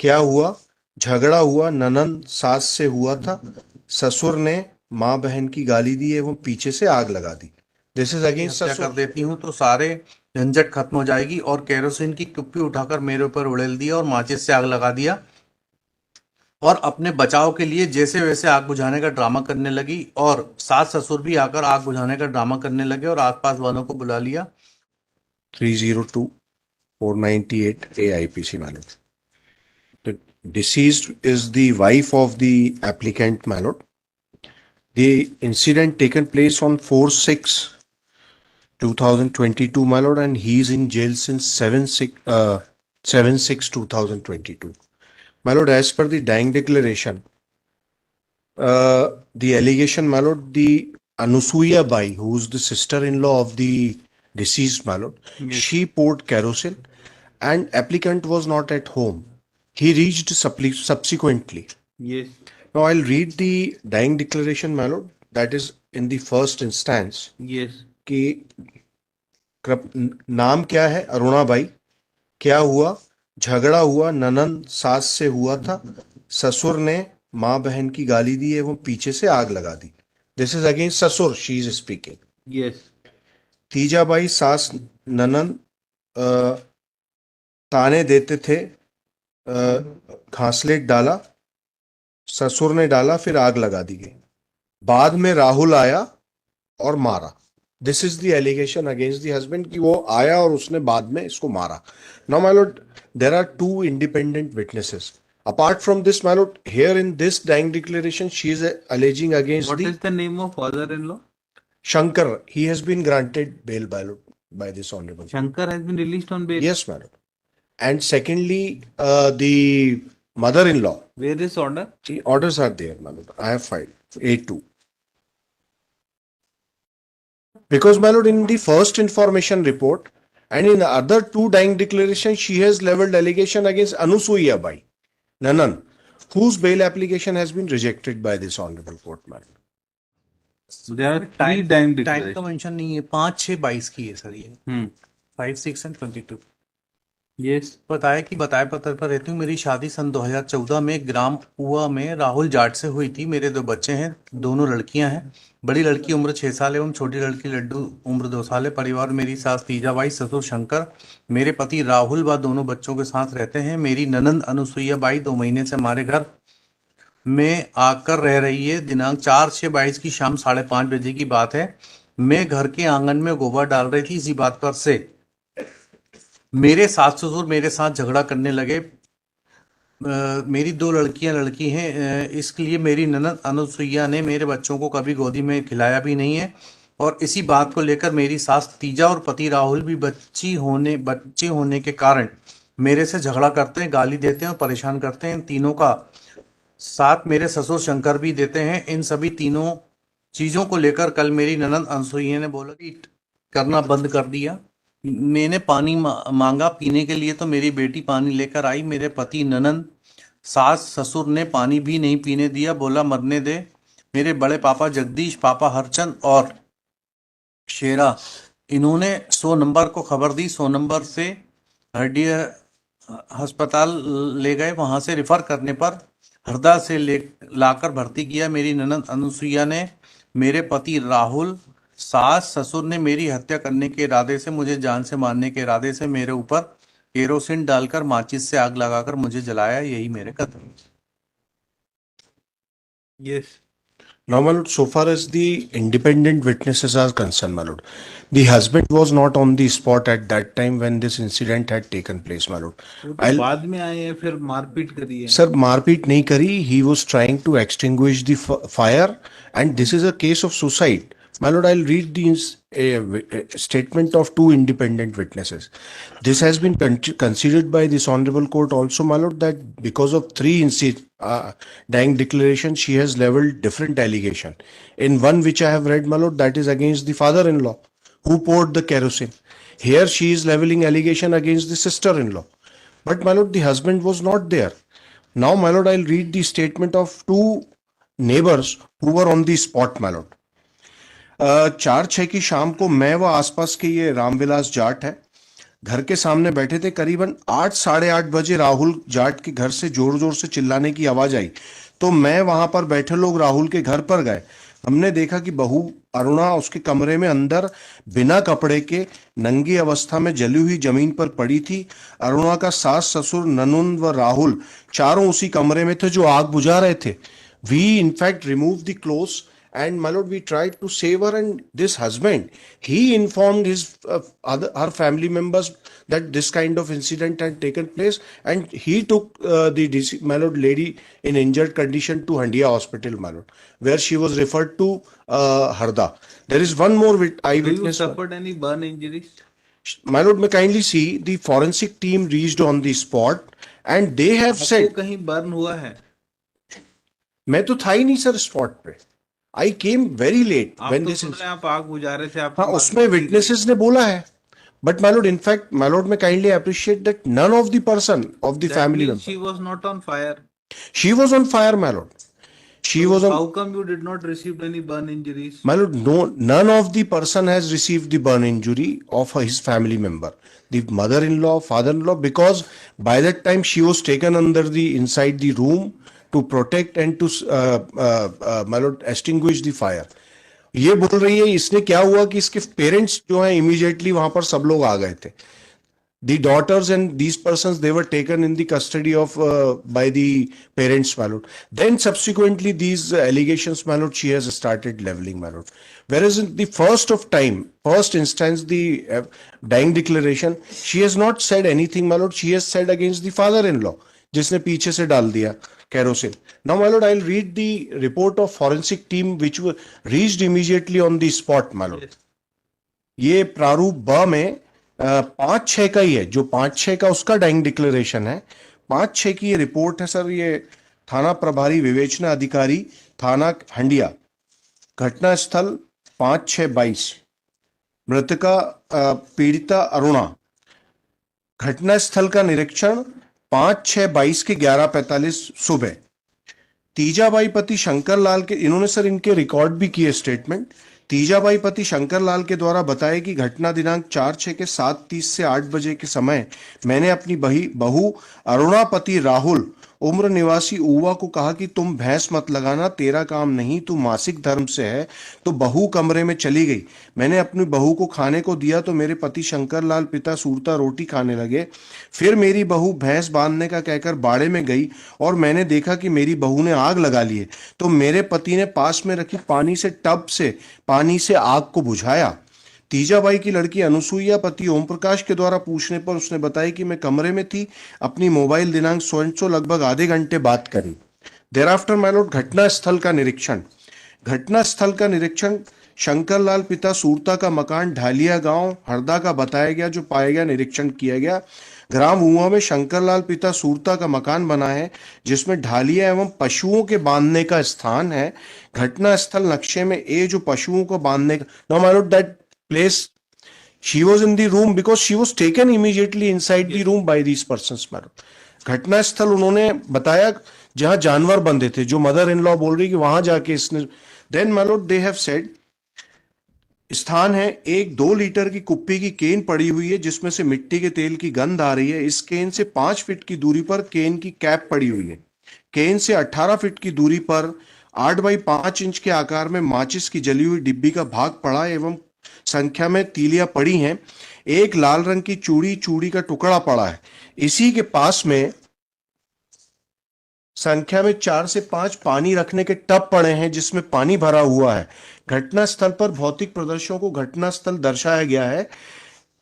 क्या हुआ? झगड़ा हुआ ननंद सास से हुआ था। ससुर ने माँ बहन की गाली दी एवं पीछे से आग लगा दी। दिस इज अगेंस्ट हत्या कर ससुर। देती हूँ तो सारे झंझट खत्म हो जाएगी। और केरोसिन की कुप्पी उठाकर मेरे ऊपर उड़ेल दिया और माचिस से आग लगा दिया। और अपने बचाव के लिए जैसे वैसे आग बुझाने का ड्रामा करने लगी। और सास ससुर भी आकर आग बुझाने का ड्रामा करने लगे और आसपास वालों को बुला लिया। 302-498 AIPC Malad. The deceased is the wife of the applicant Malad. The incident taken place on 4/6/2022 Malad, and he is in jail since 7/6/2022. Malad, as per the dying declaration, the allegation, Malad, the Anusuya Bai, who is the sister-in-law of the deceased Malad, Yes. she poured kerosene, and applicant was not at home. He reached subsequently. Yes. Now I'll read the dying declaration, Malad, that is in the first instance. Yes. कि नाम क्या है? Aruna by. क्या हुआ? झगड़ा हुआ ननंद सास से हुआ था। ससुर ने माँ बहन की गाली दी एवं पीछे से आग लगा दी। दिस इज अगेंस्ट ससुर, शी इज स्पीकिंग। Yes. तीजाबाई सास ननंद ताने देते थे, घासलेट डाला, ससुर ने डाला, फिर आग लगा दी गई। बाद में राहुल आया और मारा। This is the allegation against the husband कि वो आया और उसने बाद में इसको मारा। Now my lord, there are two independent witnesses apart from this, my lord. Here in this dying declaration she is alleging against What the is the name of father-in-law? Shankar. He has been granted bail by lord, by this honorable. Shankar has been released on bail. Yes, my lord. And secondly, the mother-in-law, Where is order? the orders are there, my lord. I have filed A2. Because, my lord, in the first information report and in the other two dying declarations, she has leveled allegation against Anusuya Bai, Nanan, whose bail application has been rejected by this honorable court, my lord. There are three dying declarations. Time का mention नहीं है। 5/6/22 की है sir ये। 5, 6 and 22। Yes. बताया कि बताए पत्र पर रहती हूँ। मेरी शादी सन 2014 में ग्राम पुआ में राहुल जाट से हुई थी। मेरे 2 बच्चे हैं, दोनों लड़कियां हैं। बड़ी लड़की उम्र 6 साल एवं छोटी लड़की लड्डू उम्र 2 साल है। परिवार मेरी सास तीजाबाई, ससुर शंकर, मेरे पति राहुल व दोनों बच्चों के साथ रहते हैं। मेरी ननंद अनुसुईया बाई 2 महीने से हमारे घर में आकर रह रही है। दिनांक 4/6/22 की शाम 5:30 बजे की बात है। मैं घर के आंगन में गोबर डाल रही थी। इसी बात पर से मेरे सास ससुर मेरे साथ झगड़ा करने लगे। मेरी 2 लड़की हैं, इसलिए मेरी ननद अनुसुईया ने मेरे बच्चों को कभी गोदी में खिलाया भी नहीं है। और इसी बात को लेकर मेरी सास तीजा और पति राहुल भी बच्चे होने के कारण मेरे से झगड़ा करते हैं, गाली देते हैं और परेशान करते हैं। इन तीनों का साथ मेरे ससुर शंकर भी देते हैं। इन सभी तीनों चीजों को लेकर कल मेरी ननद अनुसुईया ने बोला कि करना बंद कर दिया। मैंने पानी मांगा पीने के लिए तो मेरी बेटी पानी लेकर आई। मेरे पति ननंद सास ससुर ने पानी भी नहीं पीने दिया, बोला मरने दे। मेरे बड़े पापा जगदीश, पापा हरचंद और शेरा, इन्होंने 100 नंबर को खबर दी। 100 नंबर से हृदय अस्पताल ले गए। वहां से रिफर करने पर हरदा से लाकर भर्ती किया। मेरी ननंद अनुसुईया ने, मेरे पति राहुल, सास ससुर ने मेरी हत्या करने के इरादे से, मुझे जान से मारने के इरादे से मेरे ऊपर केरोसिन डालकर माचिस से आग लगाकर मुझे जलाया। यही मेरे कदम। Yes. Now, my lord, so far as the independent witnesses are concerned, my lord, the husband was not on the spot at that time when this incident had taken place, my lord. बाद में आए हैं, फिर मारपीट करी है। Sir, मारपीट नहीं करी. He was trying to extinguish the fire, and this is a case of suicide. My lord, I'll read the statement of 2 independent witnesses. This has been considered by this honorable court also, my lord, that because of 3 dying declarations, she has leveled different allegation. In one which I have read, my lord, that is against the father-in-law who poured the kerosene. Here she is leveling allegation against the sister-in-law. But, my lord, the husband was not there. Now, my lord, I'll read the statement of 2 neighbors who were on the spot, my lord. 4/6 की शाम को मैं व आसपास के ये रामविलास जाट है, घर के सामने बैठे थे। करीबन 8 साढ़े 8 बजे राहुल जाट के घर से जोर जोर से चिल्लाने की आवाज आई, तो मैं वहां पर बैठे लोग राहुल के घर पर गए। हमने देखा कि बहू अरुणा उसके कमरे में अंदर बिना कपड़े के नंगी अवस्था में जली हुई जमीन पर पड़ी थी। अरुणा का सास ससुर ननुन व राहुल चारों उसी कमरे में थे जो आग बुझा रहे थे। We in fact removed the clothes, and my lord, we tried to save her. And this husband, he informed his her family members that this kind of incident had taken place, and he took my lord lady in injured condition to Handia hospital, my lord, where she was referred to Harda. There is one more eyewitness. You suffered any burn injuries? My lord, may kindly see the forensic team reached on the spot, and they have said आपको कहीं burn हुआ है? मैं तो था ही नहीं sir spot पे। आई came very late आप व्हेन तो दिस सुन इज। रहे हैं, आप आग बुझा रहे थे। आप हाँ, उसमें विटनेसेस ने बोला है। But my lord, in fact my lord, मैं kindly appreciate that none of the person of the family member, she was not on fire. She was on fire my lord, she was How on. come you did not receive any burn injuries? My lord, no, none of the person has received the burn injury of his family member, the mother-in-law, father-in-law, because by that time she was taken under the inside the room to protect and to my lord extinguish the fire. ये बोल रही है इसने क्या हुआ कि इसके parents जो हैं इमीडिएटली वहां पर सब लोग आ गए थे। The daughters and these persons, they were taken in the custody of by the parents, my lord. Then subsequently these allegations, my lord, she has started leveling, my lord. Whereas in the first instance, the dying declaration, she has not said anything, my lord. She has said against the father-in-law, जिसने पीछे से डाल दिया kerosene. Now, my lord, I'll read the report of forensic team which were reached immediately on the spot, my lord. ये प्रारूप ब में 5-6 का ही है, जो 5-6 का उसका डाइंग डिक्लेरेशन है। 5-6 की ये रिपोर्ट है सर। ये थाना प्रभारी विवेचना अधिकारी थाना हंडिया, घटना स्थल 5-6-22, मृतका पीड़िता अरुणा, घटना स्थल का निरीक्षण 5-6-22 के 11:45 सुबह। तीजाबाई पति शंकरलाल के, इन्होंने सर इनके रिकॉर्ड भी किए स्टेटमेंट। तीजाबाई पति शंकरलाल के द्वारा बताया कि घटना दिनांक 4-6 के 7:30 से 8 बजे के समय मैंने अपनी बहू अरुणा पति राहुल उम्र निवासी ऊवा को कहा कि तुम भैंस मत लगाना, तेरा काम नहीं, तू मासिक धर्म से है। तो बहू कमरे में चली गई। मैंने अपनी बहू को खाने को दिया तो मेरे पति शंकरलाल पिता सूरता रोटी खाने लगे। फिर मेरी बहू भैंस बांधने का कहकर बाड़े में गई और मैंने देखा कि मेरी बहू ने आग लगा ली है। तो मेरे पति ने पास में रखी टब से पानी से आग को बुझाया। तीजाबाई की लड़की अनुसुईया पति ओम प्रकाश के द्वारा पूछने पर उसने बताया कि मैं कमरे में थी, अपनी मोबाइल दिनांक सो लगभग आधे घंटे बात करी। देर आफ्टर माय लॉर्ड, घटना स्थल का निरीक्षण शंकरलाल पिता सूरता का मकान ढालिया गांव हरदा का बताया गया, जो पाया गया, निरीक्षण किया गया। ग्राम ऊहा में शंकरलाल पिता सूरता का मकान बना है जिसमें ढालिया एवं पशुओं के बांधने का स्थान है। घटना स्थल नक्शे में ए जो पशुओं को बांधने का, no my lord, that place she was in the room because she was taken immediately inside the room by these persons, madam. घटना स्थल उन्होंने बताया जहां जानवर बंधे थे, जो मदर इन लॉ बोल रही कि वहां जाके इसने। Then my lord, they have said स्थान है एक 2 लीटर की कुप्पी की केन पड़ी हुई है जिसमें से मिट्टी के तेल की गंध आ रही है। इस केन से 5 फीट की दूरी पर केन की कैप पड़ी हुई है। केन से 18 फीट की दूरी पर 8 बाई 5 इंच के आकार में माचिस की जली हुई डिब्बी का भाग पड़ा एवं संख्या में तीलियां पड़ी हैं। एक लाल रंग की चूड़ी का टुकड़ा पड़ा है। इसी के पास में संख्या में 4 से 5 पानी रखने के टब पड़े हैं जिसमें पानी भरा हुआ है। घटना स्थल पर भौतिक प्रदर्शनों को घटना स्थल दर्शाया गया है।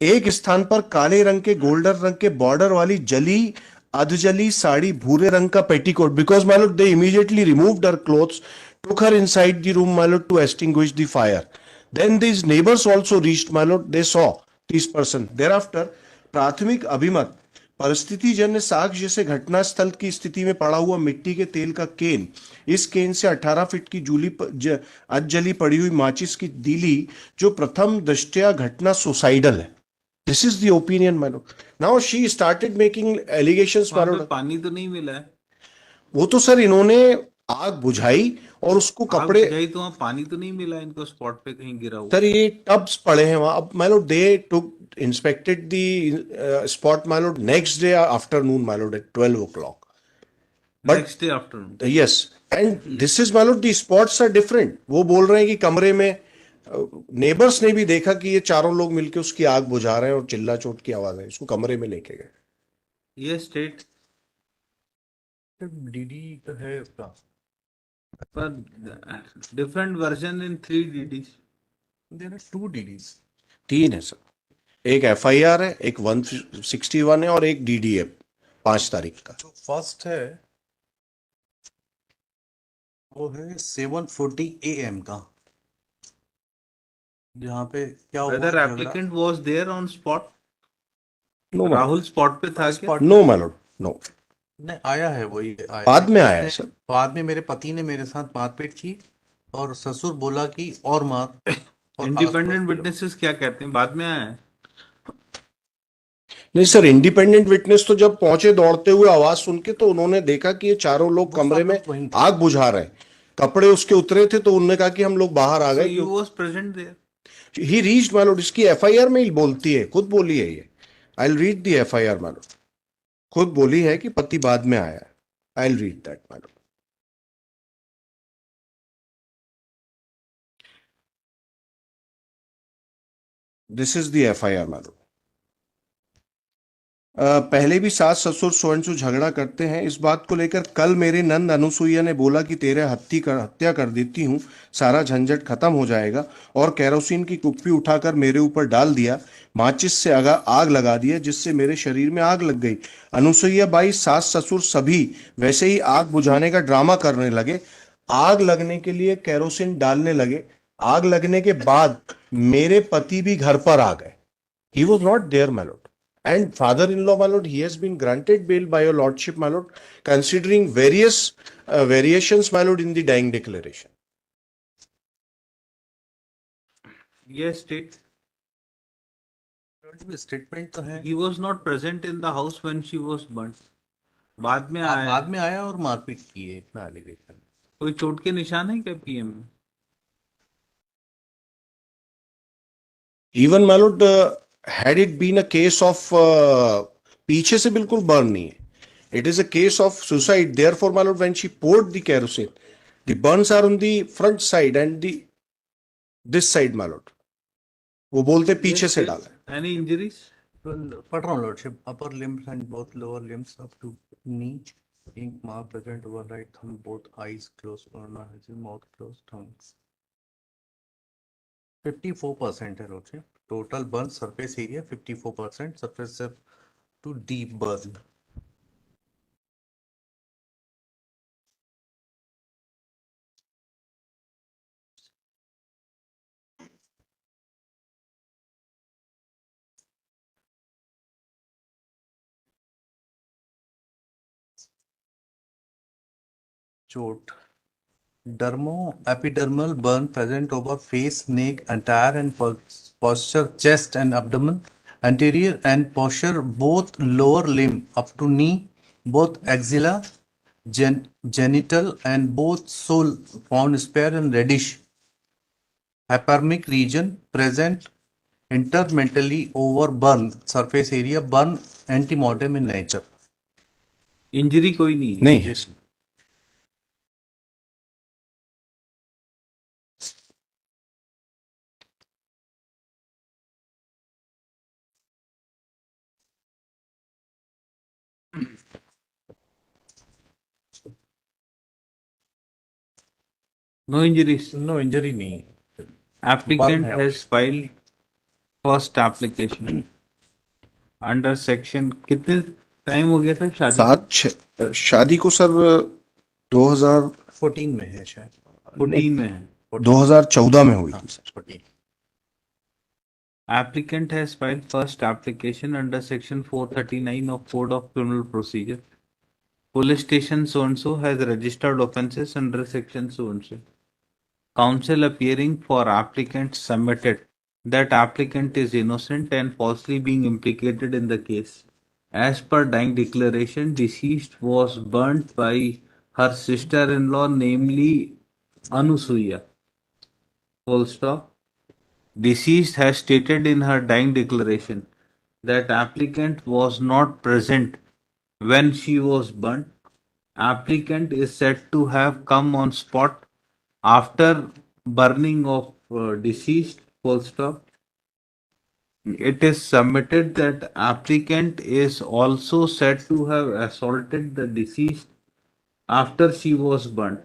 एक स्थान पर काले रंग के गोल्डन रंग के बॉर्डर वाली अधजली साड़ी, भूरे रंग का petticoat, because my lord they immediately removed her clothes, took her inside the room my lord to extinguish the fire. Then these neighbors also reached, my lord. They saw this person. Thereafter, प्राथमिक अभिमत परिस्थितिजन्य साक्ष्य जैसे घटना स्थल की स्थिति में पड़ा हुआ मिट्टी के तेल का केन, इस केन से 18 फीट की अधजली पड़ी हुई माचिस की तीली, जो प्रथम दृष्टया घटना सुसाइडल है। This is the opinion, my lord. Now she started making allegations, my lord. पानी तो नहीं मिला है। वो तो सर इन्होंने आग बुझाई और उसको आग कपड़े, बुझाई तो वहाँ पानी तो नहीं मिला इनको स्पॉट पे कहीं गिरा हुआ? सर ये टब्स पड़े हैं वहां। अब my lord they took inspected the spot my lord next day afternoon my lord at 12 o'clock. But next day afternoon? Yes, and this is my lord the spots are different. वो बोल रहे हैं कि कमरे में नेबर्स ने भी देखा कि ये चारों लोग मिलके उसकी आग बुझा रहे हैं और चिल्ला चोट की आवाज है, इसको कमरे में लेके गए। ये स्टेट डीडी है उसका। पर different version in 3 DDs. There are 2 DDs. 3 है सर, एक एफआईआर है, एक 161 है और एक डीडीए 5 तारीख का। जो फर्स्ट है वो है 7:40 AM का, जहाँ पे क्या हुआ Whether झगड़ा। applicant was there on spot? No Rahul spot पे था क्या? No my lord, no. नहीं आया है, वही आया बाद में आया है उसने- सर। बाद में मेरे पति ने मेरे साथ मारपीट की और ससुर बोला कि और मार। और इंडिपेंडेंट विटनेसेस क्या कहते हैं, बाद में आया है? नहीं सर, इंडिपेंडेंट विटनेस तो जब पहुंचे दौड़ते हुए आवाज सुन के, तो उन्होंने देखा कि ये चारों लोग वो कमरे सब में लोग वहीं थे। आग बुझा रहे हैं। कपड़े उसके उतरे थे तो उन्होंने कहा कि हम लोग बाहर आ So गए। you was present there? He reached my Lord, इसकी एफआईआर में ही बोलती है, खुद बोली है ये। I will read the FIR my Lord, खुद बोली है कि पति बाद में आया है। I will read that my Lord. This is the FIR my Lord. पहले भी सास ससुर सोएंसु झगड़ा करते हैं। इस बात को लेकर कल मेरी नंद अनुसुईया ने बोला कि तेरे हत्या कर देती हूँ, सारा झंझट खत्म हो जाएगा, और कैरोसिन की कुप्पी उठाकर मेरे ऊपर डाल दिया, माचिस से आग लगा दिया, जिससे मेरे शरीर में आग लग गई। अनुसुईया बाई, सास ससुर सभी वैसे ही आग बुझाने का ड्रामा करने लगे। आग लगने के लिए कैरोसिन डालने लगे। आग लगने के बाद मेरे पति भी घर पर आ गए। He was not there, my lord. And father-in-law, my lord, he has been granted bail by your lordship, my lord, considering various variations, my lord, in the dying declaration. Yes, state. Statement तो है। He was not present in the house when she was burnt. बाद में आया। बाद में आया और मारपीट की है, इतना एलिगेशन। कोई चोट के निशान है क्या पीएम में? Even, my lord, had it been a case of पीछे से बिल्कुल burn नहीं है. It is a case of suicide. Therefore, my lord, when she poured the kerosene, the burns are on the front side and the this side, my lord. वो बोलते पीछे से डाला है। Any injuries? पढ़ रहा हूँ lordship. Upper limbs and both lower limbs up to knee, ink mark present over right thumb, both eyes close, mouth close, tongues. 54% है lordship. Total burn surface area 54%, surface to deep burn. चोट dermo epidermal burn present over face, neck, entire and posture, chest and abdomen, anterior and posture, both lower limb up to knee, both axilla, genital and both sole, found spare and reddish. Hypermic region present intermentally over burn surface area, burn antemortem in nature. Injury कोई नहीं है? नहीं है। No injuries. No injury नहीं। Applicant है। has filed first application under section, कितने time हो गया था शादी? शादी को सर 2000 14 में है शायद। 14 में है। 2014 में हुई थी sir. 14। Applicant has filed first application under section 439 of Code of Criminal Procedure. Police station so and so has registered offences under section so and so. Counsel appearing for applicant submitted that applicant is innocent and falsely being implicated in the case. As per dying declaration, deceased was burnt by her sister-in-law, namely Anusuya. Full stop. Deceased has stated in her dying declaration that applicant was not present when she was burnt. Applicant is said to have come on spot after burning of deceased. Full stop. It is submitted that applicant is also said to have assaulted the deceased after she was burnt.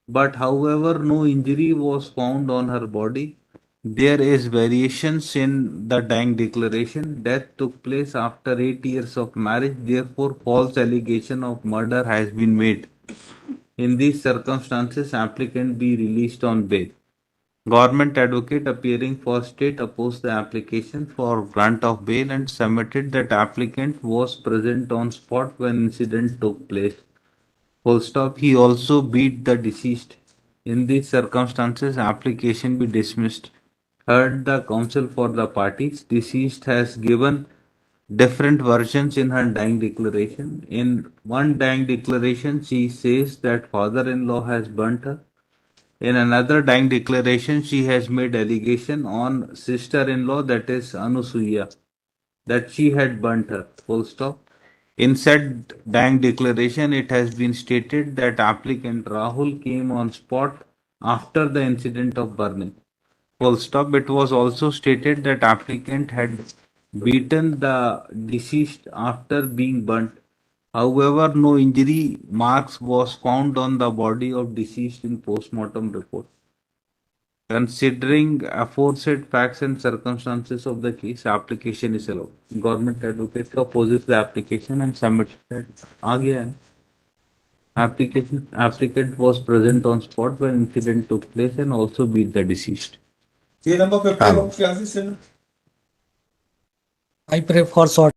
But however, no injury was found on her body. There is variations in the dying declaration. Death took place after 8 years of marriage. Therefore, false allegation of murder has been made. In these circumstances, applicant be released on bail. Government advocate appearing for state opposed the application for grant of bail and submitted that applicant was present on spot when incident took place. Full stop. He also beat the deceased. In these circumstances, application be dismissed. Heard the counsel for the parties. Deceased has given different versions in her dying declaration. In one dying declaration, she says that father-in-law has burnt her. In another dying declaration, she has made allegation on sister-in-law, that is Anusuya, that she had burnt her. Full stop. In said dying declaration, it has been stated that applicant Rahul came on spot after the incident of burning. Full stop. It was also stated that applicant had beaten the deceased after being burnt. However, no injury marks was found on the body of deceased in postmortem report. Considering aforesaid facts and circumstances of the case, application is allowed. Government advocate opposes the application and submits that. आ गया है. Applicant was present on spot when incident took place and also beat the deceased. ये number 50 Hello. of classes है ना? I pray for short.